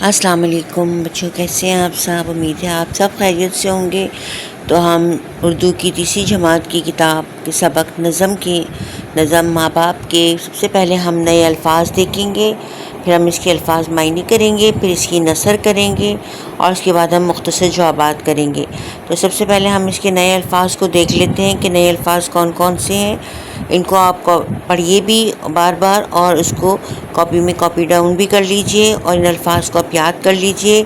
अस्सलाम वालेकुम बच्चों, कैसे हैं आप सब। उम्मीद है आप सब खैरियत से होंगे। तो हम उर्दू की तीसरी जमात की किताब के सबक नज़म माँ बाप के सबसे पहले हम नए अल्फाज देखेंगे, फिर हम इसके अल्फाज मायने करेंगे, फिर इसकी नसर करेंगे और उसके बाद हम मुख्तसर जवाबात करेंगे। तो सबसे पहले हम इसके नए अल्फाज को देख लेते हैं कि नए अल्फाज कौन कौन से हैं। इनको आप पढ़िए भी बार बार और उसको कॉपी में कॉपी डाउन भी कर लीजिए और इन अल्फाज को आप याद कर लीजिए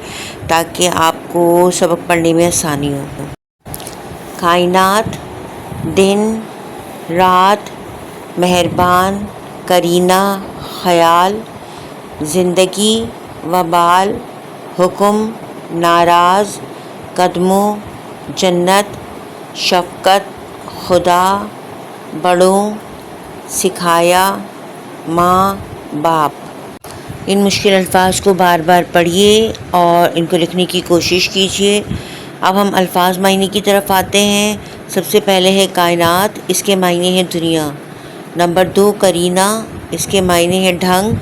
ताकि आपको सबक पढ़ने में आसानी हो। कायनात, दिन, रात, मेहरबान, करीना, ख़याल, ज़िंदगी, वबाल, हुक्म, नाराज़, कदमों, जन्नत, शफ़क़त, खुदा, बड़ों, सिखाया, माँ बाप। इन मुश्किल अल्फाज को बार बार पढ़िए और इनको लिखने की कोशिश कीजिए। अब हम अल्फाज मायने की तरफ आते हैं। सबसे पहले है कायनात, इसके मायने हैं दुनिया। नंबर 2 करीना, इसके मायने हैं ढंग।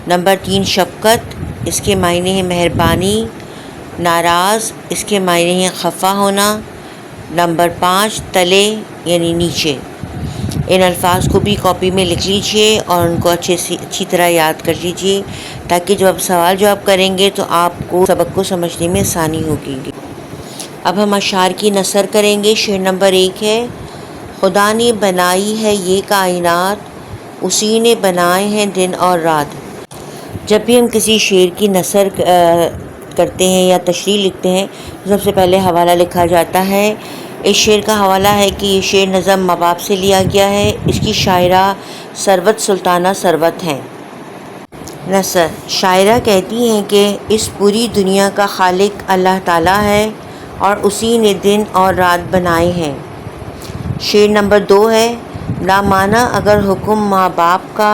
नंबर 3 शफ़क़त, इसके मायने हैं मेहरबानी। नाराज़, इसके मायने हैं खफा होना। नंबर 5 तले यानी नीचे। इन अल्फाज को भी कॉपी में लिख लीजिए और उनको अच्छी तरह याद कर लीजिए ताकि जब आप सवाल जवाब करेंगे तो आपको सबक को समझने में आसानी होगी। अब हम अशार की नसर करेंगे। शेर नंबर 1 है, खुदा ने बनाई है ये कायनात, उसी ने बनाए हैं दिन और रात। जब भी हम किसी शेर की नसर करते हैं या तशरीह लिखते हैं तो सबसे पहले हवाला लिखा जाता है। इस शेर का हवाला है कि ये शेर नज़म माँ बाप से लिया गया है। इसकी शायरा सरवत सुल्ताना सरवत हैं। नसर, शायरा कहती हैं कि इस पूरी दुनिया का खालिक अल्लाह ताला है और उसी ने दिन और रात बनाए हैं। शेर नंबर 2 है, ना माना अगर हुक्म माँ बाप का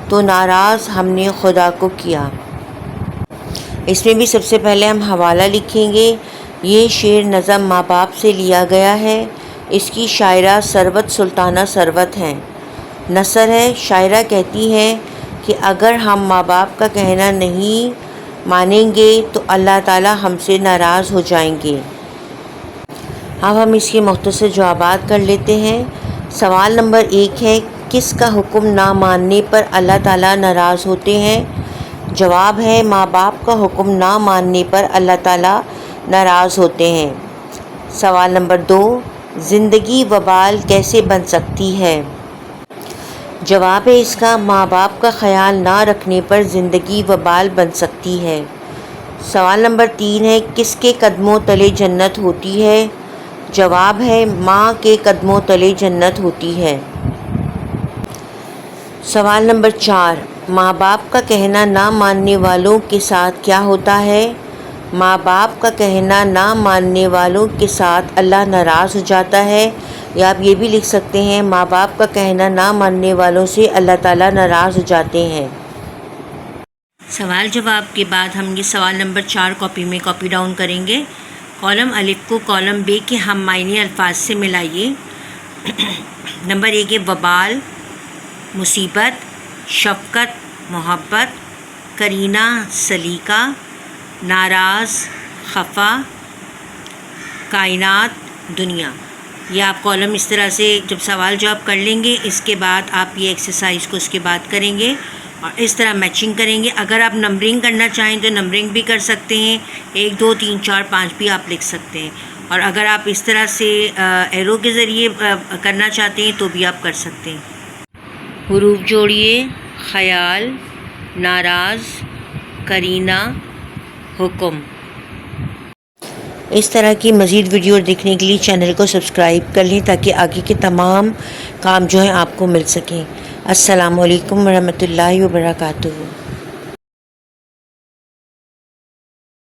तो नाराज़ हमने खुदा को किया। इसमें भी सबसे पहले हम हवाला लिखेंगे। ये शेर नज़म माँ बाप से लिया गया है। इसकी शायरा सरवत सुल्ताना सरवत हैं। नसर है, शायरा कहती हैं कि अगर हम माँ बाप का कहना नहीं मानेंगे तो अल्लाह ताला हमसे नाराज़ हो जाएंगे। अब हम इसके मुख्तसर जवाबात कर लेते हैं। सवाल नंबर 1 है, किसका हुक्म ना मानने पर अल्लाह ताला नाराज़ होते हैं। जवाब है, माँ बाप का हुक्म ना मानने पर अल्लाह ताला नाराज़ होते हैं। सवाल नंबर 2, ज़िंदगी वबाल कैसे बन सकती है। जवाब है इसका, माँ बाप का ख़याल ना रखने पर ज़िंदगी वबाल बन सकती है। सवाल नंबर 3 है, किसके कदमों तले जन्नत होती है। जवाब है, माँ के कदमों तले जन्नत होती है। सवाल नंबर 4, माँ बाप का कहना ना मानने वालों के साथ क्या होता है। माँ बाप का कहना ना मानने वालों के साथ अल्लाह नाराज़ हो जाता है। या आप ये भी लिख सकते हैं, माँ बाप का कहना ना मानने वालों से अल्लाह ताला नाराज़ हो जाते हैं। सवाल जवाब के बाद हम ये सवाल नंबर 4 कॉपी में कॉपी डाउन करेंगे। कॉलम अलिफ को कॉलम बे के हम मायने अल्फाज से मिलाइए। नंबर 1 है वबाल, मुसीबत, शफ़क़त, मोहब्बत, करीना, सलीका, नाराज़, खफा, कायनात, दुनिया। ये आप कॉलम इस तरह से जब सवाल जवाब कर लेंगे, इसके बाद आप ये एक्सरसाइज को इसके बाद करेंगे और इस तरह मैचिंग करेंगे। अगर आप नंबरिंग करना चाहें तो नंबरिंग भी कर सकते हैं, 1 2 3 4 5 भी आप लिख सकते हैं। और अगर आप इस तरह से एरो के ज़रिए करना चाहते हैं तो भी आप कर सकते हैं। हुरूफ जोड़िए, ख़याल, नाराज़, करीना, हुक्म। इस तरह की मज़ीद वीडियो देखने के लिए चैनल को सब्सक्राइब कर लें ताकि आगे के तमाम काम जो हैं आपको मिल सकें। अस्सलामु अलैकुम वरहमतुल्लाहि वबरकातुहू।